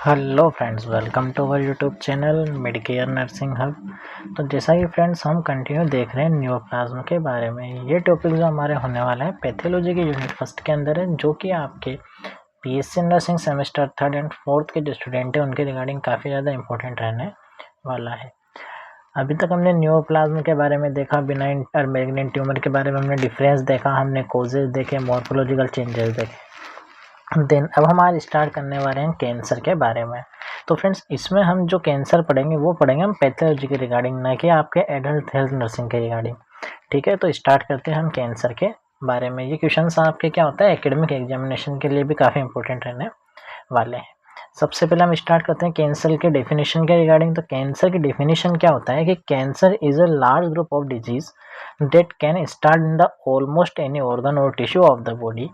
Hello friends, welcome to our YouTube channel Medicare nursing hub. तो जैसा कि friends हम कंटिन्यू देख रहे हैं न्यूरोप्लाज्म के बारे में। ये टॉपिक जो हमारे होने वाला है पैथोलॉजी के यूनिट फर्स्ट के अंदर है, जो कि आपके BSc nursing semester 3rd and 4th के जो स्टूडेंट हैं उनके रिगार्डिंग काफ़ी ज़्यादा इंपॉर्टेंट रहने वाला है। अभी तक हमने न्यूरोप्लाज्म के बारे में देखा, बिनाइन और मैलिग्नेंट ट्यूमर के बारे में हमने डिफरेंस देखा, हमने कोजेज देखे, मॉर्फोलॉजिकल चेंजेस देखे। देन अब हम आज स्टार्ट करने वाले हैं कैंसर के बारे में। तो फ्रेंड्स, इसमें हम जो कैंसर पढ़ेंगे वो पढ़ेंगे हम पैथोलॉजी के रिगार्डिंग, ना कि आपके एडल्ट हेल्थ नर्सिंग के रिगार्डिंग। ठीक है, तो स्टार्ट करते हैं हम कैंसर के बारे में। ये क्वेश्चंस आपके क्या होता है एकेडमिक एग्जामिनेशन के लिए भी काफ़ी इंपॉर्टेंट रहने वाले हैं। सबसे पहले हम स्टार्ट करते हैं कैंसर के डेफिनेशन के रिगार्डिंग। तो कैंसर की डेफिनेशन क्या होता है कि cancer is a large group of disease that can start in the almost any organ और tissue of the body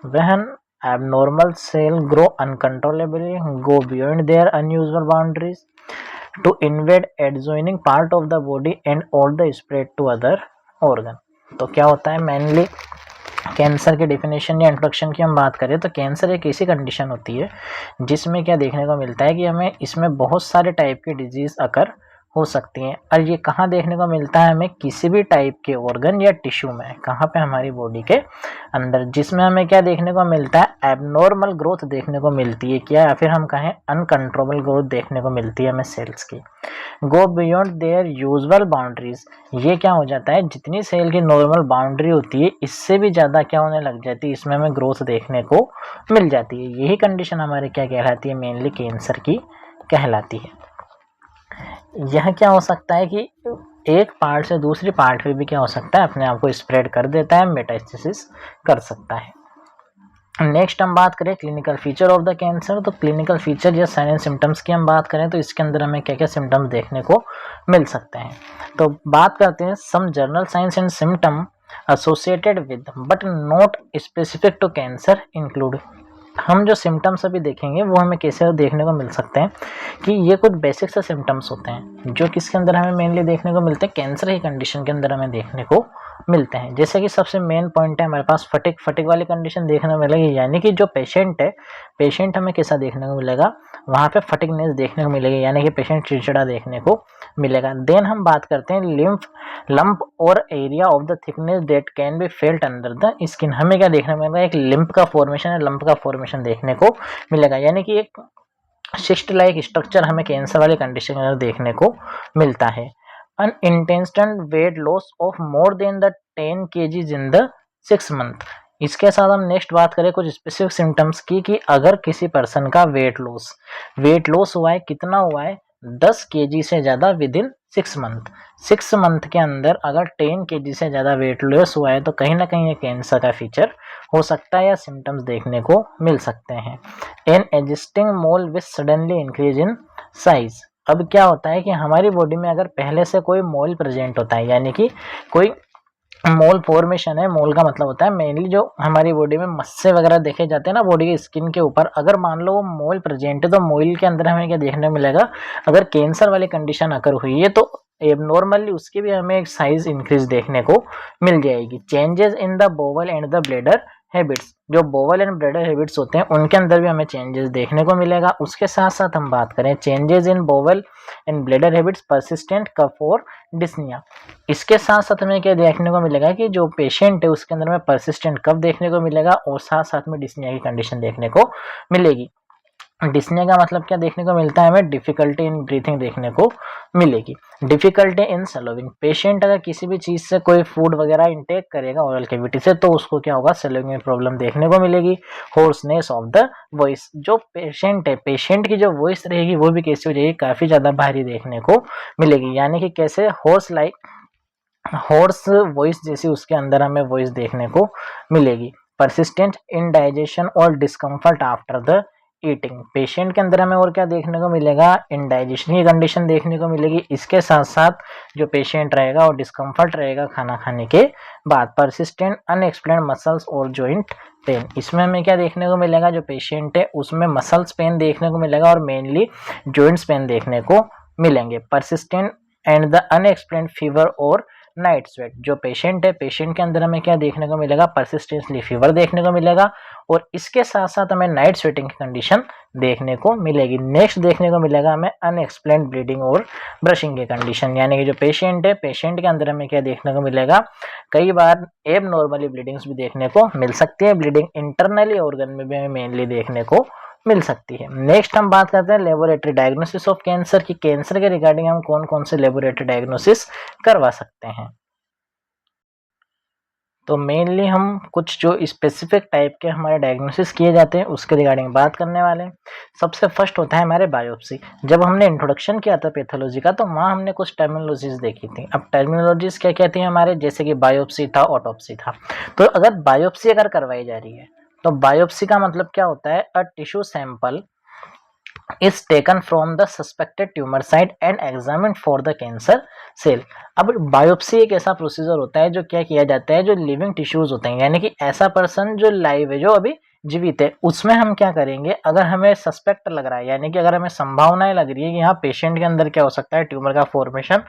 when abnormal cells grow uncontrollably, go beyond their unusual boundaries to invade adjoining part of the body and all the spread to other organ। तो क्या होता है mainly cancer के definition या introduction की हम बात करें तो कैंसर एक ऐसी कंडीशन होती है जिसमें क्या देखने को मिलता है कि हमें इसमें बहुत सारे टाइप की डिजीज अकर हो सकती हैं। और ये कहाँ देखने को मिलता है हमें, किसी भी टाइप के ऑर्गन या टिश्यू में, कहाँ पे, हमारी बॉडी के अंदर, जिसमें हमें क्या देखने को मिलता है एबनॉर्मल ग्रोथ देखने को मिलती है क्या, या फिर हम कहें अनकंट्रोलेबल ग्रोथ देखने को मिलती है हमें सेल्स की। Go beyond their usual boundaries, ये क्या हो जाता है जितनी सेल की नॉर्मल बाउंड्री होती है इससे भी ज़्यादा क्या होने लग जाती है, इसमें हमें ग्रोथ देखने को मिल जाती है। यही कंडीशन हमारे क्या कहलाती है, मेनली कैंसर की कहलाती है। यह क्या हो सकता है कि एक पार्ट से दूसरी पार्ट पे भी क्या हो सकता है, अपने आप को स्प्रेड कर देता है, मेटास्टेसिस कर सकता है। नेक्स्ट हम बात करें clinical feature of the cancer. तो क्लिनिकल फीचर या साइन एंड सिम्टम्स की हम बात करें तो इसके अंदर हमें क्या क्या सिम्टम्स देखने को मिल सकते हैं। तो बात करते हैं some general science and symptom associated with but not specific to cancer include. हम जो सिम्टम्स अभी देखेंगे वो हमें कैसे देखने को मिल सकते हैं कि ये कुछ बेसिक से सिम्टम्स होते हैं जो किसके अंदर हमें मेनली देखने को मिलते हैं, कैंसर की कंडीशन के अंदर हमें देखने को मिलते हैं। जैसे कि सबसे मेन पॉइंट है हमारे पास फटिक वाली कंडीशन देखने को मिलेगी, यानी कि जो पेशेंट है, पेशेंट हमें कैसा देखने को मिलेगा, वहाँ पे फटिकनेस देखने को मिलेगी, यानी कि पेशेंट चिड़चिड़ा देखने को मिलेगा। देन हम बात करते हैं लिम्फ लंप और area of the thickness that can be felt under the skin. हमें क्या देखने को मिलेगा, एक लिम्प का फॉर्मेशन है, लंप का फॉर्मेशन देखने को मिलेगा, यानी कि एक सिस्ट लाइक स्ट्रक्चर हमें कैंसर वाली कंडीशन के अंदर देखने को मिलता है। an intentional weight loss of more than the 10 kgs in the 6 month। इसके साथ हम नेक्स्ट बात करें कुछ स्पेसिफिक सिम्टम्स की, कि अगर किसी पर्सन का वेट लॉस हुआ है, कितना हुआ है, 10 kg से ज़्यादा विद इन 6 मंथ के अंदर अगर 10 kg से ज़्यादा वेट लॉस हुआ है तो कहीं ना कहीं ये कैंसर का फीचर हो सकता है या सिम्टम्स देखने को मिल सकते हैं। An existing mole with suddenly increase in size. अब क्या होता है कि हमारी बॉडी में अगर पहले से कोई मोल प्रेजेंट होता है, यानी कि कोई मोल फॉर्मेशन है, मोल का मतलब होता है मेनली जो हमारी बॉडी में मस्से वगैरह देखे जाते हैं ना बॉडी की स्किन के ऊपर, अगर मान लो वो मोल प्रेजेंट है तो मोल के अंदर हमें क्या देखने मिलेगा, अगर कैंसर वाली कंडीशन अगर हुई है तो एबनॉर्मली उसकी भी हमें एक साइज इंक्रीज देखने को मिल जाएगी। Changes in the bowel and the bladder habits, जो बोवल एंड ब्लैडर हैबिट्स होते हैं उनके अंदर भी हमें चेंजेस देखने को मिलेगा। उसके साथ साथ हम बात करें changes in bowel and bladder habits, persistent cough और डिस्निया। इसके साथ साथ हमें क्या देखने को मिलेगा कि जो पेशेंट है उसके अंदर में परसिस्टेंट कफ देखने को मिलेगा और साथ साथ में डिस्निया की कंडीशन देखने को मिलेगी। डिस्निया का मतलब क्या देखने को मिलता है, हमें डिफिकल्टी इन ब्रीथिंग देखने को मिलेगी। डिफिकल्टी इन सलोविंग, पेशेंट अगर किसी भी चीज़ से कोई फूड वगैरह इंटेक करेगा ओरल कैविटी से तो उसको क्या होगा, सलोविंग में प्रॉब्लम देखने को मिलेगी। होर्सनेस ऑफ द वॉइस, जो पेशेंट है, पेशेंट की जो वॉइस रहेगी वो भी कैसी हो जाएगी, काफ़ी ज़्यादा भारी देखने को मिलेगी, यानी कि कैसे हॉर्स वॉइस जैसी उसके अंदर हमें वॉइस देखने को मिलेगी। परसिस्टेंट इंडाइजेशन और discomfort after the eating, patient के अंदर हमें और क्या देखने को मिलेगा, इंडाइजेशन की कंडीशन देखने को मिलेगी। इसके साथ साथ जो पेशेंट रहेगा और डिस्कम्फर्ट रहेगा खाना खाने के बाद। परसिस्टेंट अनएक्सप्लेन्ड मसल्स और जॉइंट पेन, इसमें हमें क्या देखने को मिलेगा, जो पेशेंट है उसमें मसल्स पेन देखने को मिलेगा और मेनली जॉइंट्स पेन देखने को मिलेंगे। Persistent and the unexplained fever और नाइट स्वेट। जो पेशेंट है, पेशेंट के अंदर हमें क्या देखने को मिलेगा, परसिस्टेंटली फीवर देखने को मिलेगा और इसके साथ साथ हमें नाइट स्वेटिंग की कंडीशन देखने को मिलेगी। नेक्स्ट देखने को मिलेगा हमें अनएक्सप्लेन्ड ब्लीडिंग और ब्रशिंग की कंडीशन, यानी कि जो पेशेंट है, पेशेंट के अंदर हमें क्या देखने को मिलेगा, कई बार एबनॉर्मली ब्लीडिंग्स भी देखने को मिल सकती है। ब्लीडिंग इंटरनली ऑर्गन में भी हमें मेनली देखने को मिल सकती है। नेक्स्ट हम बात करते हैं लेबोरेटरी डायग्नोसिस ऑफ कैंसर की। कैंसर के रिगार्डिंग हम कौन कौन से लेबोरेटरी डायग्नोसिस करवा सकते हैं। तो मेनली हम कुछ जो स्पेसिफिक टाइप के हमारे डायग्नोसिस किए जाते हैं उसके रिगार्डिंग बात करने वाले हैं। सबसे फर्स्ट होता है हमारे बायोप्सी। जब हमने इंट्रोडक्शन किया था पैथोलॉजी का तो वहाँ हमने कुछ टर्मिनोलॉजीज देखी थी। अब टर्मिनोलॉजीज क्या क्या थी हमारे, जैसे कि बायोप्सी था, ऑटोप्सी था। तो अगर बायोप्सी अगर करवाई जा रही है तो बायोप्सी का मतलब क्या होता है, a tissue sample is taken from the suspected tumor site and examined for the cancer cell। अब बायोप्सी एक ऐसा प्रोसीजर होता है जो क्या किया जाता है, जो लिविंग टिश्यूज होते हैं, यानी कि ऐसा पर्सन जो लाइव है, जो अभी जीवित है, उसमें हम क्या करेंगे, अगर हमें सस्पेक्ट लग रहा है, यानी कि अगर हमें संभावनाएं लग रही है कि यहाँ पेशेंट के अंदर क्या हो सकता है, ट्यूमर का फॉर्मेशन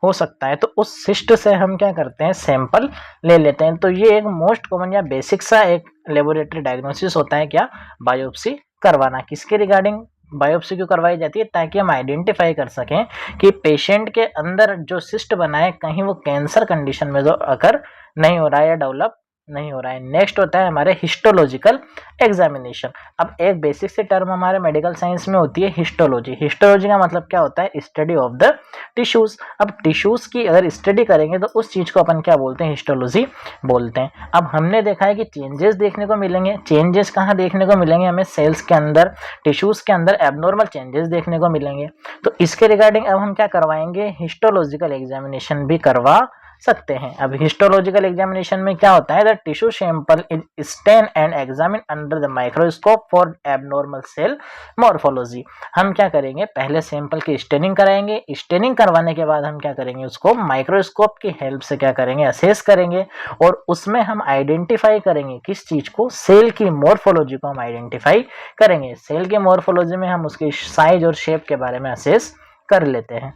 हो सकता है, तो उस सिस्ट से हम क्या करते हैं, सैंपल ले लेते हैं। तो ये एक मोस्ट कॉमन या बेसिक सा एक लेबोरेटरी डायग्नोसिस होता है, क्या, बायोप्सी करवाना। किसके रिगार्डिंग बायोप्सी क्यों करवाई जाती है, ताकि हम आइडेंटिफाई कर सकें कि पेशेंट के अंदर जो सिस्ट बना है कहीं वो कैंसर कंडीशन में जो अकर नहीं हो रहा है या डेवलप नहीं हो रहा है। नेक्स्ट होता है हमारे हिस्टोलॉजिकल एग्जामिनेशन। अब एक बेसिक से टर्म हमारे मेडिकल साइंस में होती है हिस्टोलॉजी। हिस्टोलॉजी का मतलब क्या होता है, स्टडी ऑफ द टिश्यूज। अब टिश्यूज की अगर स्टडी करेंगे तो उस चीज को अपन क्या बोलते हैं, हिस्टोलॉजी बोलते हैं। अब हमने देखा है कि चेंजेस देखने को मिलेंगे। चेंजेस कहाँ देखने को मिलेंगे, हमें सेल्स के अंदर, टिश्यूज के अंदर एबनॉर्मल चेंजेस देखने को मिलेंगे। तो इसके रिगार्डिंग अब हम क्या करवाएंगे, हिस्टोलॉजिकल एग्जामिनेशन भी करवा सकते हैं। अब हिस्टोलॉजिकल एग्जामिनेशन में क्या होता है, the tissue sample is stain and examine under the microscope for abnormal cell morphology. हम क्या करेंगे, पहले सैंपल की स्टेनिंग कराएंगे। स्टेनिंग करवाने के बाद हम क्या करेंगे, उसको माइक्रोस्कोप की हेल्प से क्या करेंगे, असेस करेंगे और उसमें हम आइडेंटिफाई करेंगे किस चीज को, सेल की मॉर्फोलॉजी को हम आइडेंटिफाई करेंगे। सेल की मॉर्फोलॉजी में हम उसकी साइज और शेप के बारे में असेस कर लेते हैं।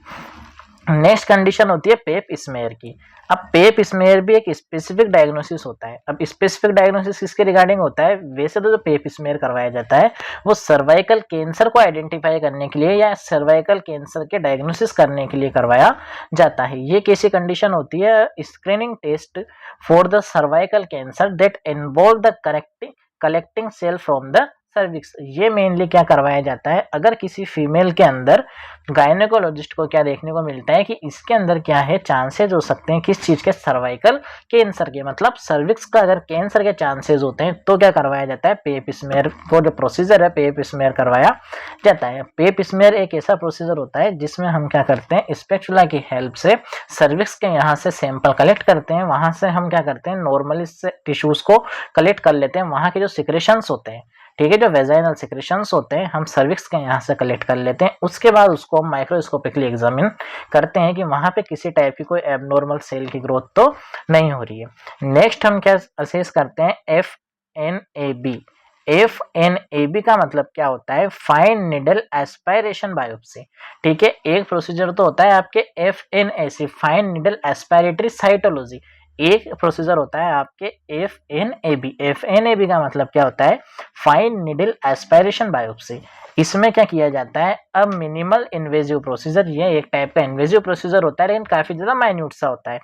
नेक्स्ट कंडीशन होती है पेप स्मेयर की। अब पेप स्मेयर भी एक स्पेसिफिक डायग्नोसिस होता है। अब स्पेसिफिक डायग्नोसिस किसके रिगार्डिंग होता है, वैसे तो जो पेप स्मेयर करवाया जाता है वो सर्वाइकल कैंसर को आइडेंटिफाई करने के लिए या सर्वाइकल कैंसर के डायग्नोसिस करने के लिए करवाया जाता है। ये कैसी कंडीशन होती है, screening test for the cervical cancer that involve the collecting cell from the cervix. ये मेनली क्या करवाया जाता है, अगर किसी फीमेल के अंदर गायनेकोलॉजिस्ट को क्या देखने को मिलता है कि इसके अंदर क्या है, चांसेस हो सकते हैं किस चीज के, सर्वाइकल कैंसर के, मतलब सर्विक्स का अगर कैंसर के चांसेस होते हैं तो क्या करवाया जाता है, पेप स्मेयर को जो प्रोसीजर है पेप स्मेयर करवाया जाता है। पेप स्मेयर एक ऐसा प्रोसीजर होता है जिसमें हम क्या करते हैं, स्पेचुला की हेल्प से सर्विक्स के यहाँ से सैंपल कलेक्ट करते हैं। वहां से हम क्या करते हैं, नॉर्मली टिश्यूज को कलेक्ट कर लेते हैं। वहां के जो सिक्रेशंस होते हैं, ठीक है, जो वेजाइनल सिक्रेशंस होते हैं, हम सर्विक्स के यहाँ से कलेक्ट कर लेते हैं। उसके बाद उसको हम माइक्रोस्कोपिकली एग्जामिन करते हैं कि वहां पे किसी टाइप की कोई एबनॉर्मल सेल की ग्रोथ तो नहीं हो रही है। नेक्स्ट हम क्या असेस करते हैं, FNAB। FNAB का मतलब क्या होता है, फाइन निडल एस्पायरेशन बायोप्सी। ठीक है, एक प्रोसीजर तो होता है आपके FNAC, फाइन निडल एस्पायरेटरी साइटोलॉजी। एक प्रोसीजर होता है आपके FNAB। FNAB का मतलब क्या होता है, फाइन निडल एस्पायरेशन बायोप्सी। इसमें क्या किया जाता है, अब मिनिमल इन्वेजिव प्रोसीजर, ये एक टाइप का इन्वेजिव प्रोसीजर होता है लेकिन काफी ज्यादा माइन्यूट सा होता है।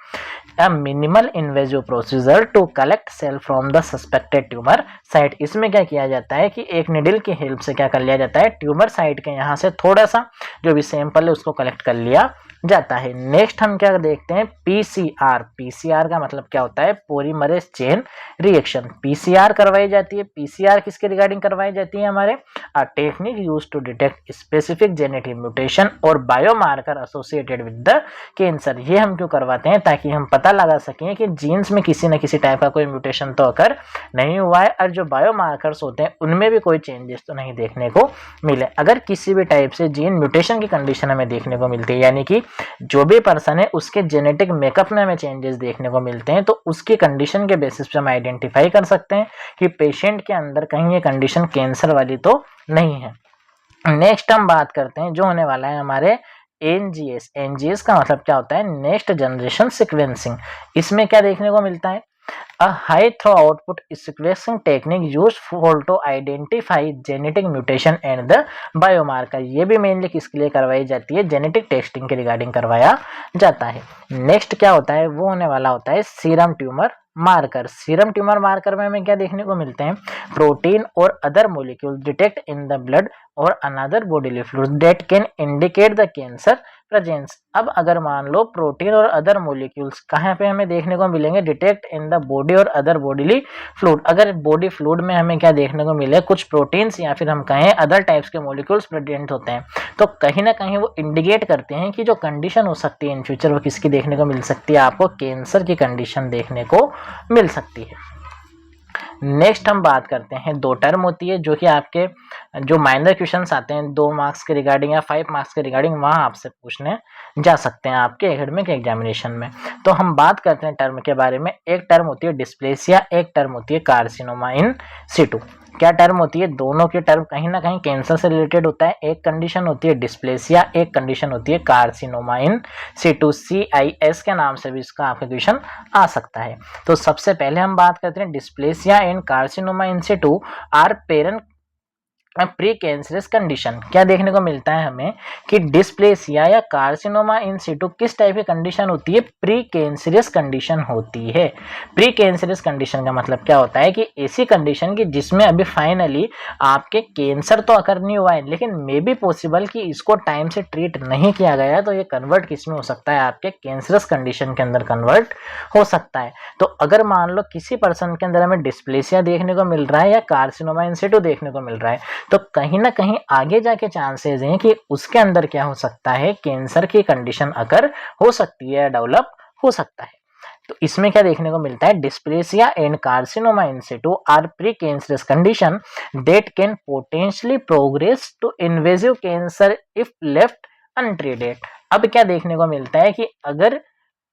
A minimal invasive procedure to collect cell from the suspected tumour site. इसमें क्या किया जाता है कि एक निडल की हेल्प से क्या कर लिया जाता है, ट्यूमर साइट के यहाँ से थोड़ा सा जो भी सैंपल है उसको कलेक्ट कर लिया जाता है। नेक्स्ट हम क्या देखते हैं, PCR। PCR का मतलब क्या होता है, पॉलीमरेज चेन रिएक्शन। PCR करवाई जाती है। PCR किसके रिगार्डिंग करवाई जाती है, हमारे a technique used to detect specific genetic mutation और biomarker associated with the cancer. ये हम क्यों करवाते हैं, ताकि हम पता लगा सकें कि जीन्स में किसी न किसी टाइप का कोई म्यूटेशन तो अकर नहीं हुआ है और जो बायोमार्कर्स होते हैं उनमें भी कोई चेंजेस तो नहीं देखने को मिले। अगर किसी भी टाइप से जीन म्यूटेशन की कंडीशन हमें देखने को मिलती है, यानी कि जो भी पर्सन है उसके जेनेटिक मेकअप में हमें चेंजेस देखने को मिलते हैं, तो उसकी कंडीशन के बेसिस पे हम आइडेंटिफाई कर सकते हैं कि पेशेंट के अंदर कहीं ये कंडीशन कैंसर वाली तो नहीं है। नेक्स्ट हम बात करते हैं जो होने वाला है हमारे एनजीएस। एनजीएस का मतलब क्या होता है? Next generation sequencing. इसमें क्या देखने को मिलता है? A high throw output sequencing technique used for to identify genetic mutation and the biomarker। ये भी मेनली किसके लिए करवाई जाती है? जेनेटिक टेस्टिंग के रिगार्डिंग करवाया जाता है। नेक्स्ट क्या होता है? वो होने वाला होता है serum tumour marker. Serum tumour marker में हमें क्या देखने को मिलते हैं? प्रोटीन और other molecule detect in the blood और another bodily fluid that can indicate the cancer presence. अब अगर मान लो प्रोटीन और अदर मोलिक्यूल्स कहाँ पे हमें देखने को मिलेंगे? डिटेक्ट इन द बॉडी और अदर बॉडीली फ्लूइड। अगर बॉडी फ्लूइड में हमें क्या देखने को मिले? कुछ प्रोटीन्स या फिर हम कहें अदर टाइप्स के मोलिक्यूल्स प्रेजेंट होते हैं, तो कहीं ना कहीं वो इंडिकेट करते हैं कि जो कंडीशन हो सकती है इन फ्यूचर वो किसकी देखने को मिल सकती है? आपको कैंसर की कंडीशन देखने को मिल सकती है। नेक्स्ट हम बात करते हैं, दो टर्म होती है जो कि आपके जो माइनर क्वेश्चंस आते हैं 2 मार्क्स के रिगार्डिंग या 5 मार्क्स के रिगार्डिंग, वहां आपसे पूछने जा सकते हैं आपके एकेडमिक एग्जामिनेशन में। तो हम बात करते हैं टर्म के बारे में। एक टर्म होती है डिस्प्लेसिया, एक टर्म होती है कार्सिनोमा इन सिटू। क्या टर्म होती है? दोनों के टर्म कहीं ना कहीं कैंसर से रिलेटेड होता है। एक कंडीशन होती है डिस्प्लेसिया, एक कंडीशन होती है कार्सिनोमा इन सिटू। CIS के नाम से भी इसका आपका क्वेश्चन आ सकता है। तो सबसे पहले हम बात करते हैं dysplasia and carcinoma in situ are parent pre cancerous condition. क्या देखने को मिलता है हमें कि डिस्प्लेसिया या कार्सिनोमा इन सिटू किस टाइप की कंडीशन होती है? प्री कैंसरस कंडीशन होती है। प्री कैंसरस कंडीशन का मतलब क्या होता है कि ऐसी कंडीशन की जिसमें अभी फाइनली आपके कैंसर तो अकर नहीं हुआ है, लेकिन मे बी पॉसिबल कि इसको टाइम से ट्रीट नहीं किया गया, तो ये कन्वर्ट किस में हो सकता है? आपके कैंसरस कंडीशन के अंदर कन्वर्ट हो सकता है। तो अगर मान लो किसी पर्सन के अंदर हमें डिस्प्लेसिया देखने को मिल रहा है या कार्सिनोमा इन सिटू देखने को मिल रहा है, तो कहीं ना कहीं आगे जाके चांसेस हैं कि उसके अंदर क्या हो सकता है? कैंसर की कंडीशन अगर हो सकती है, डेवलप हो सकता है। तो इसमें क्या देखने को मिलता है? Dysplasia and carcinoma in situ are pre cancerous condition that can potentially progress to invasive cancer if left untreated. अब क्या देखने को मिलता है कि अगर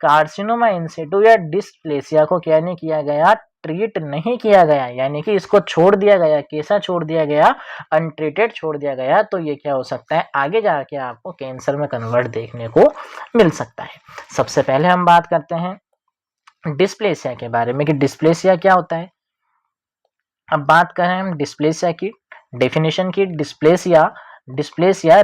कार्सिनोमा इन सिटू या डिस्प्लेसिया को क्या नहीं किया गया? ट्रीट नहीं किया गया, यानी कि इसको छोड़ दिया गया। कैसा छोड़ दिया गया? अनट्रीटेड छोड़ दिया गया। तो ये क्या हो सकता है? आगे जाके आपको कैंसर में कन्वर्ट देखने को मिल सकता है। सबसे पहले हम बात करते हैं डिस्प्लेसिया के बारे में कि डिस्प्लेसिया क्या होता है। अब बात करें हम डिस्प्लेसिया की डेफिनेशन की। Dysplasia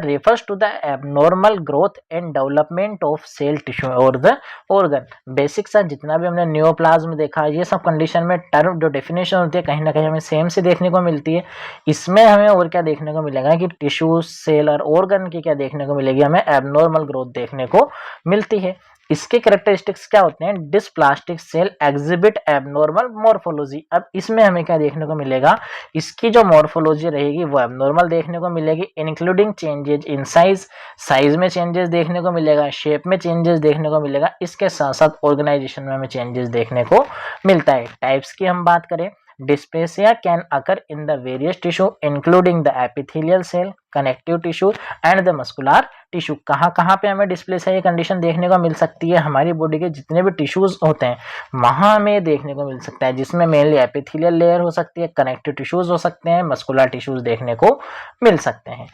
refers to the abnormal growth and development of cell tissue or the organ। Basic सा जितना भी हमने न्यूरोप्लाज्म देखा, ये सब कंडीशन में टर्म जो डेफिनेशन होती है कहीं ना कहीं हमें सेम से देखने को मिलती है। इसमें हमें और क्या देखने को मिलेगा कि टिश्यू, सेल और ऑर्गन की क्या देखने को मिलेगी? हमें एबनॉर्मल ग्रोथ देखने को मिलती है। इसके कैरेक्टरिस्टिक्स क्या होते हैं? Dysplastic cell exhibit abnormal morphology. अब इसमें हमें क्या देखने को मिलेगा? इसकी जो मॉर्फोलॉजी रहेगी वो एबनॉर्मल देखने को मिलेगी, इंक्लूडिंग चेंजेस इन साइज में चेंजेस देखने को मिलेगा, शेप में चेंजेस देखने को मिलेगा, इसके साथ साथ ऑर्गेनाइजेशन में हमें चेंजेस देखने को मिलता है। टाइप्स की हम बात करें, dysplasia can occur in the various tissue including the epithelial cell, connective tissue and the muscular tissue. कहाँ पे हमें डिस्प्लेसिया की कंडीशन देखने को मिल सकती है? हमारी बॉडी के जितने भी टिश्यूज होते हैं वहां हमें देखने को मिल सकता है, जिसमें मेनली एपिथेलियल लेयर हो सकती है, कनेक्टिव टिश्यूज हो सकते हैं, मस्कुलर टिश्यूज देखने को मिल सकते हैं।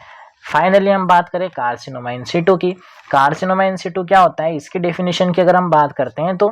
फाइनली हम बात करें कार्सिनोमा इन सिटू की। कार्सिनोमा इन सिटू क्या होता है? इसकी डेफिनेशन की अगर हम बात करते हैं तो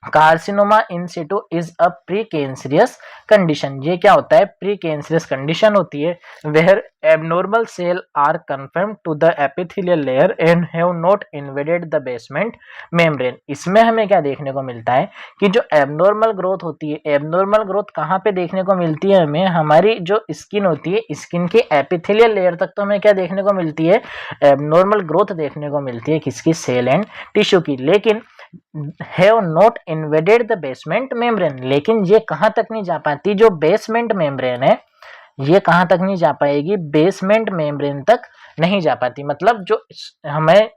carcinoma in situ is a pre cancerous condition. ये क्या होता है? प्री कैंसरियस कंडीशन होती है where abnormal cell are confirm to the epithelial layer and have not invaded the basement membrane. इसमें हमें क्या देखने को मिलता है कि जो एबनॉर्मल ग्रोथ होती है, एबनॉर्मल ग्रोथ कहाँ पे देखने को मिलती है? हमें हमारी जो स्किन होती है, स्किन के एपिथेलियल लेयर तक तो हमें क्या देखने को मिलती है? एबनॉर्मल ग्रोथ देखने को मिलती है किसकी? सेल एंड टिश्यू की। लेकिन have not invaded the basement membrane, लेकिन ये कहाँ तक नहीं जा पाती? जो बेसमेंट मेम्ब्रेन है ये कहाँ तक नहीं जा पाएगी? बेसमेंट मेम्ब्रेन तक नहीं जा पाती। मतलब जो हमें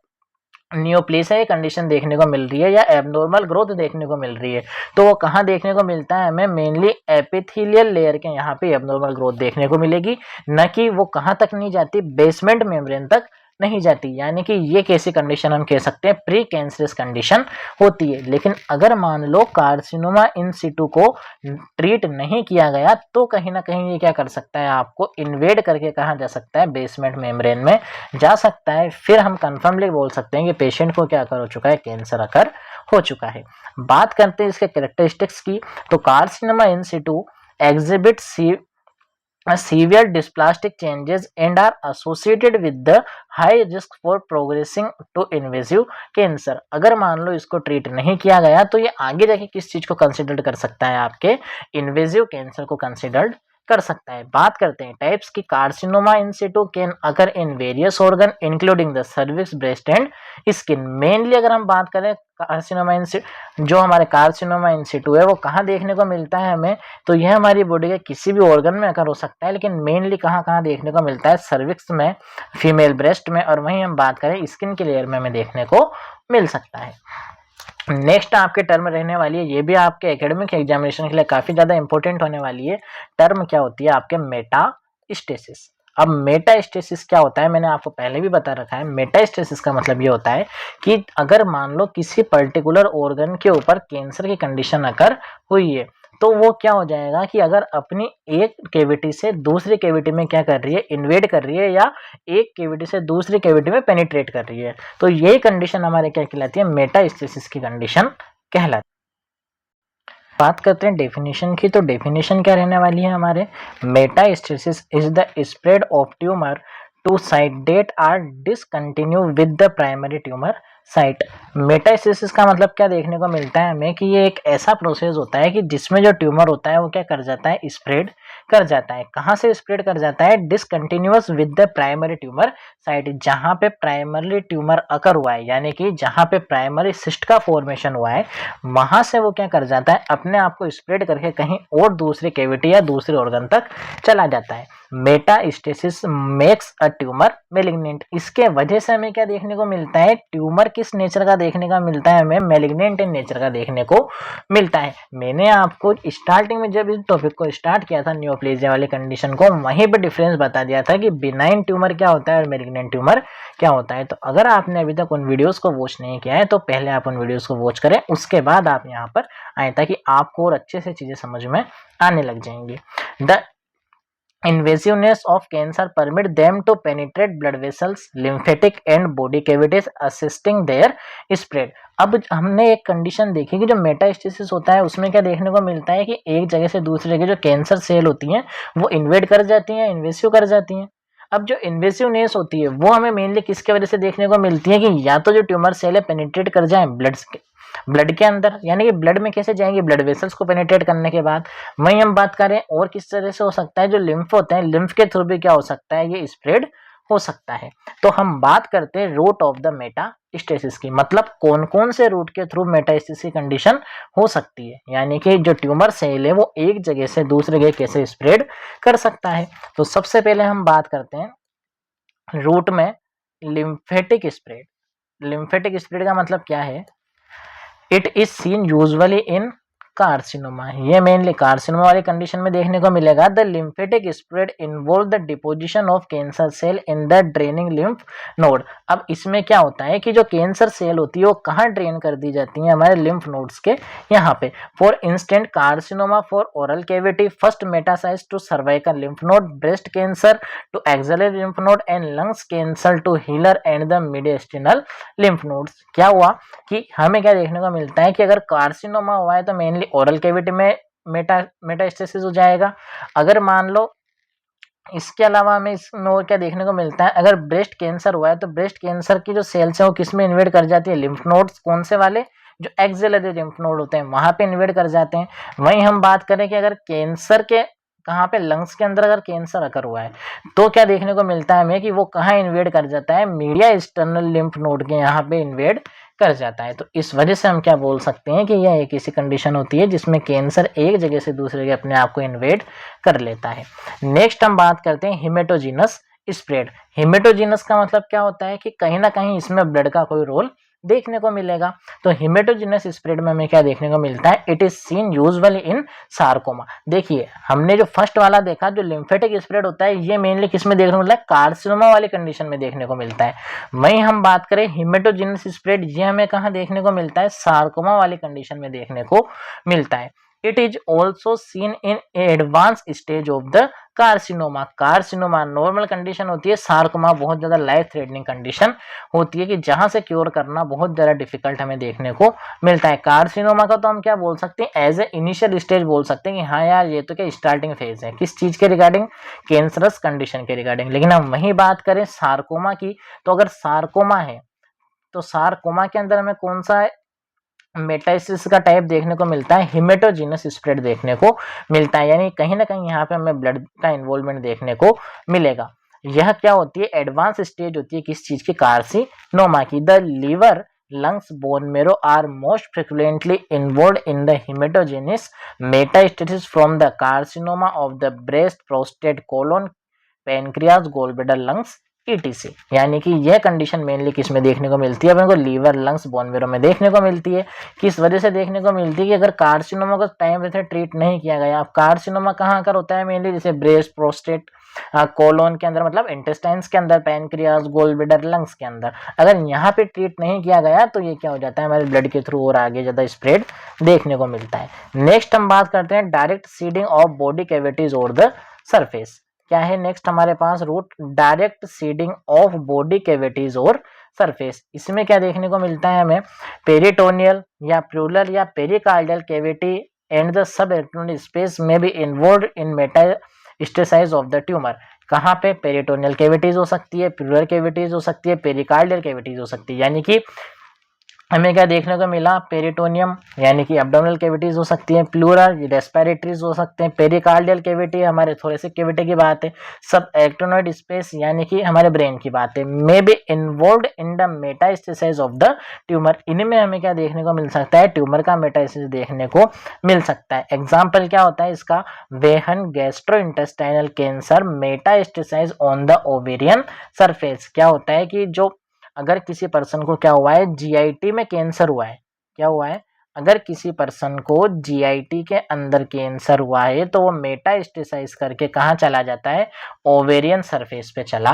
नियोप्लेसिया कंडीशन देखने को मिल रही है या एबनॉर्मल ग्रोथ देखने को मिल रही है, तो वो कहाँ देखने को मिलता है? हमें मेनली एपिथेलियल लेयर के यहाँ पे एबनॉर्मल ग्रोथ देखने को मिलेगी, न कि वो कहाँ तक नहीं जाती? बेसमेंट मेम्ब्रेन तक नहीं जाती, यानी कि ये कैसी कंडीशन हम कह सकते हैं, प्री कैंसरस कंडीशन होती है। लेकिन अगर मान लो कार्सिनोमा इन सिटू को ट्रीट नहीं किया गया तो कहीं ना कहीं ये क्या कर सकता है, आपको इन्वेड करके कहा जा सकता है, बेसमेंट मेम्ब्रेन में जा सकता है। फिर हम कंफर्मली बोल सकते हैं कि पेशेंट को क्या अकर हो चुका है, कैंसर अकर हो चुका है। बात करते हैं इसके कैरेक्टरिस्टिक्स की, तो carcinoma in Situ exhibit severe dysplastic changes and are associated with the high risk for progressing to invasive cancer। अगर मान लो इसको ट्रीट नहीं किया गया तो ये आगे जाके किस चीज को कंसिडर कर सकता है, आपके इन्वेजिव कैंसर को कंसिडर कर सकता है। बात करते हैं टाइप्स की, carcinoma in Situ can occur in various organ including the cervix, breast and skin. Mainly अगर हम बात करें कार्सिनोमा इन सिटू, जो हमारे कार्सिनोमा इन सिटू है वो कहाँ देखने को मिलता है हमें, तो यह हमारी बॉडी के किसी भी ऑर्गन में अकर हो सकता है, लेकिन मेनली कहाँ कहाँ देखने को मिलता है, सर्विक्स में, फीमेल ब्रेस्ट में, और वहीं हम बात करें स्किन के लेयर में हमें देखने को मिल सकता है। नेक्स्ट आपके टर्म रहने वाली है, ये भी आपके एकेडमिक एग्जामिनेशन के लिए काफी ज्यादा इंपॉर्टेंट होने वाली है। टर्म क्या होती है आपके, मेटास्टेसिस। अब मेटास्टेसिस क्या होता है, मैंने आपको पहले भी बता रखा है। मेटास्टेसिस का मतलब ये होता है कि अगर मान लो किसी पर्टिकुलर ऑर्गन के ऊपर कैंसर की कंडीशन अकर हुई है, तो वो क्या हो जाएगा कि अगर अपनी एक कैविटी से दूसरी कैविटी में क्या कर रही है, इन्वेड कर रही है, या एक कैविटी से दूसरी कैविटी में पेनिट्रेट कर रही है, तो ये कंडीशन हमारे क्या कहलाती है, मेटास्टेसिस की कंडीशन कहलाती है। बात करते हैं डेफिनेशन की, तो डेफिनेशन क्या रहने वाली है हमारे, metastasis is the spread of tumour to site that are discontinue with the primary tumour site. Metastasis का मतलब क्या देखने को मिलता है हमें, कि ये एक ऐसा प्रोसेस होता है कि जिसमें जो ट्यूमर होता है वो क्या कर जाता है, स्प्रेड कर जाता है। कहाँ से स्प्रेड कर जाता है, discontinuous with the primary tumour site, जहाँ पे प्राइमरी ट्यूमर अकर हुआ है, यानी कि जहाँ पे प्राइमरी सिस्ट का फॉर्मेशन हुआ है, वहां से वो क्या कर जाता है, अपने आप को स्प्रेड करके कहीं और दूसरी कैविटी या दूसरे ऑर्गन तक चला जाता है। Metastasis makes a tumour malignant. इसके वजह से हमें क्या देखने को मिलता है, ट्यूमर किस नेचर का देखने का मिलता है, हमें मेलिग्नेंट नेचर का देखने को मिलता है। मैंने आपको स्टार्टिंग में जब इस टॉपिक को स्टार्ट किया था, नियोप्लेजिया वाली कंडीशन को, वहीं पर डिफरेंस बता दिया था कि बिनाइन ट्यूमर क्या होता है और मेलिग्नेंट ट्यूमर क्या होता है। तो अगर आपने अभी तक उन वीडियोस को वॉच नहीं किया है तो पहले आप उन वीडियोस को वॉच करें, उसके बाद आप यहाँ पर आए, ताकि आपको और अच्छे से चीजें समझ में आने लग जाएंगी। The invasiveness of cancer permit them to penetrate blood vessels, lymphatic and body cavities, assisting their spread। अब हमने एक कंडीशन देखी कि जो मेटास्टेसिस होता है उसमें क्या देखने को मिलता है कि एक जगह से दूसरी जगह जो कैंसर सेल होती हैं वो इन्वेड कर जाती हैं, इन्वेसिव कर जाती हैं। अब जो इन्वेसिवनेस होती है वो हमें मेनली किसके वजह से देखने को मिलती है, कि या तो जो ट्यूमर सेल है पेनिट्रेट कर जाए ब्लड के अंदर, यानी कि ब्लड में कैसे जाएंगे, ब्लड वेसल्स को पेनिट्रेट करने के बाद। वहीं हम बात करें और किस तरह से हो सकता है, जो लिम्फ होते हैं, लिम्फ के थ्रू भी क्या हो सकता है, ये स्प्रेड हो सकता है। तो हम बात करते हैं रूट ऑफ द मेटास्टेसिस की, मतलब कौन कौन से रूट के थ्रू मेटास्टेसिस की कंडीशन हो सकती है, यानी कि जो ट्यूमर सेल है वो एक जगह से दूसरी जगह कैसे स्प्रेड कर सकता है। तो सबसे पहले हम बात करते हैं रूट में लिम्फेटिक स्प्रेड। लिम्फेटिक स्प्रेड का मतलब क्या है, it is seen usually in carcinoma. ये मेनली कार्सिनोमा वाली कंडीशन में देखने को मिलेगा। The lymphatic spread involve the deposition of cancer cell in the draining lymph node. अब इसमें क्या होता है कि जो कैंसर सेल होती है वो कहाँ ड्रेन कर दी जाती है, हमारे लिम्फ नोड्स के यहाँ पे। For instant carcinoma for oral cavity first metastasise to cervical lymph node, breast cancer to axillary lymph node and lungs cancer to hilar and the mediastinal lymph nodes. क्या हुआ कि हमें क्या देखने को मिलता है कि अगर कार्सिनोमा हुआ है तो मेनली ओरल कैविटी में मेटास्टेसिस हो जाएगा। अगर मान लो इसके अलावा हमें इसमें और क्या देखने को मिलता है, अगर ब्रेस्ट कैंसर हुआ है तो ब्रेस्ट कैंसर की जो सेल्स है वो किस में इन्वेड कर जाती है, लिम्फ नोड्स। कौन से वाले, जो एक्सिलरी लिम्फ नोड होते हैं वहां पे इन्वेड कर जाते हैं। वहीं हम बात करें कि अगर कैंसर के कहाँ पे, लंग्स के अंदर अगर कैंसर अकर हुआ है तो क्या देखने को मिलता है हमें कि वो कहाँ इन्वेड कर जाता है, मीडिया एक्सटर्नल लिम्फ नोड के यहाँ पे इन्वेड कर जाता है। तो इस वजह से हम क्या बोल सकते हैं कि यह एक ऐसी कंडीशन होती है जिसमें कैंसर एक जगह से दूसरे जगह अपने आप को इन्वेड कर लेता है। नेक्स्ट हम बात करते हैं हिमेटोजीनस स्प्रेड। हिमेटोजीनस का मतलब क्या होता है कि कहीं ना कहीं इसमें ब्लड का कोई रोल देखने को मिलेगा। तो हेमेटोजेनस स्प्रेड में हमें क्या देखने को मिलता है, it is seen usually in sarcoma. देखिए हमने जो फर्स्ट वाला देखा जो लिम्फेटिक स्प्रेड होता है ये मेनली किस में देखने को मिलता है, कार्सिनोमा वाली कंडीशन में देखने को मिलता है। वहीं हम बात करें हेमेटोजेनस स्प्रेड ये हमें कहाँ देखने को मिलता है, सार्कोमा वाली कंडीशन में देखने को मिलता है। It is also seen in advance stage of the carcinoma. Carcinoma normal condition होती है, सार्कोमा बहुत ज्यादा लाइफ थ्रेटनिंग कंडीशन होती है कि जहां से क्योर करना बहुत ज्यादा डिफिकल्ट हमें देखने को मिलता है। कार्सिनोमा का तो हम क्या बोल सकते हैं, एज ए इनिशियल स्टेज बोल सकते हैं कि हाँ यार ये तो क्या स्टार्टिंग फेज है, किस चीज के रिगार्डिंग, कैंसरस कंडीशन के रिगार्डिंग। लेकिन हम वही बात करें सार्कोमा की, तो अगर सार्कोमा है तो सार्कोमा के अंदर हमें कौन सा मेटाइसिस का टाइप देखने को मिलता है, हेमेटोजेनस स्प्रेड देखने को मिलता है। यानी कहीं ना कहीं यहाँ पे हमें ब्लड का इन्वॉल्वमेंट देखने को मिलेगा। यह क्या होती है, एडवांस स्टेज होती है किस चीज की, कार्सिनोमा की। The liver, lungs, bone marrow are most frequently involve in the hematogenous metastasis from the carcinoma of the breast, prostate, colon, pancreas, gallbladder, lungs ETC। यानी कि यह कंडीशन मेनली किस में देखने को मिलती है, अपने को लीवर, लंग्स, बोन मेरो में देखने को मिलती है। किस वजह से देखने को मिलती है कि अगर कार्सिनोमा को टाइम से ट्रीट नहीं किया गया, अब कार्सिनोमा कहाँ कर होता है मेनली, जैसे ब्रेस्ट, प्रोस्टेट, कोलोन के अंदर मतलब इंटेस्टाइन्स के अंदर, पैनक्रियाज, गोलब्लैडर, लंग्स के अंदर, अगर यहाँ पे ट्रीट नहीं किया गया तो ये क्या हो जाता है, हमारे ब्लड के थ्रू और आगे ज्यादा स्प्रेड देखने को मिलता है। नेक्स्ट हम बात करते हैं direct seeding of body cavities or the surface. क्या है नेक्स्ट हमारे पास route, direct seeding of body cavities or surface. इसमें क्या देखने को मिलता है हमें, पेरिटोनियल या प्लूरल या pericardial cavity and the subarachnoid space में be involve in metastasize of the tumour. कहाँ पे, पेरिटोनियल कैविटीज हो सकती है, प्लूरल कैविटीज हो सकती है, पेरिकार्डियल कैविटीज हो सकती है। यानी कि हमें क्या देखने को मिला, पेरिटोनियम यानी कि एब्डोमिनल कैविटीज हो सकती है, प्लूरल रेस्पिरेटरीज हो सकते हैं, पेरिकार्डियल कैविटी हमारे थोरेसिक कैविटी की बात है, सब एक्टोनॉइड स्पेस यानी कि हमारे ब्रेन की बात है, may be involved in the metastasis of the tumour. इनमें हमें क्या देखने को मिल सकता है, ट्यूमर का मेटास्टेसिस देखने को मिल सकता है। एग्जाम्पल क्या होता है इसका, when gastrointestinal cancer metastasize on the ovarian surface. क्या होता है कि जो अगर किसी पर्सन को क्या हुआ है, GIT में कैंसर हुआ है, क्या हुआ है, अगर किसी पर्सन को GIT के अंदर कैंसर हुआ है तो वो मेटास्टेसाइज करके कहाँ चला जाता है, ओवेरियन सरफेस पे चला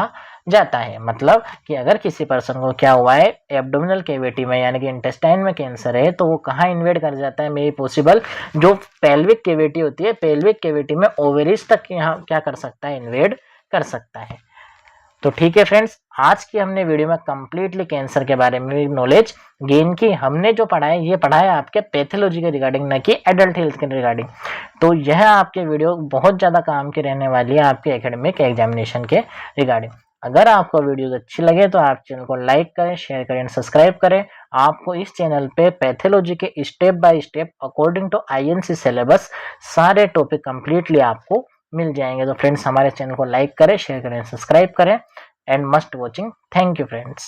जाता है। मतलब कि अगर किसी पर्सन को क्या हुआ है, एब्डोमिनल कैविटी में यानी कि इंटेस्टाइन में कैंसर है तो वो कहाँ इन्वेड कर जाता है, मे पॉसिबल जो पेल्विक कैविटी होती है, पेल्विक कैविटी में ओवेरीज तक यहाँ क्या कर सकता है, इन्वेड कर सकता है। तो ठीक है फ्रेंड्स, आज की हमने वीडियो में कंप्लीटली कैंसर के बारे में नॉलेज गेन की। हमने जो पढ़ा है ये पढ़ा है आपके पैथोलॉजी के रिगार्डिंग, न कि एडल्ट हेल्थ के रिगार्डिंग। तो यह आपके वीडियो बहुत ज़्यादा काम की रहने वाली है आपके एकेडमिक एग्जामिनेशन के रिगार्डिंग। अगर आपको वीडियोस अच्छी लगे तो आप चैनल को लाइक करें, शेयर करें, सब्सक्राइब करें। आपको इस चैनल पे पैथोलॉजी के step by step according to INC syllabus सारे टॉपिक कंप्लीटली आपको मिल जाएंगे। तो फ्रेंड्स हमारे चैनल को लाइक करें, शेयर करें, सब्सक्राइब करें and must watching. Thank you friends.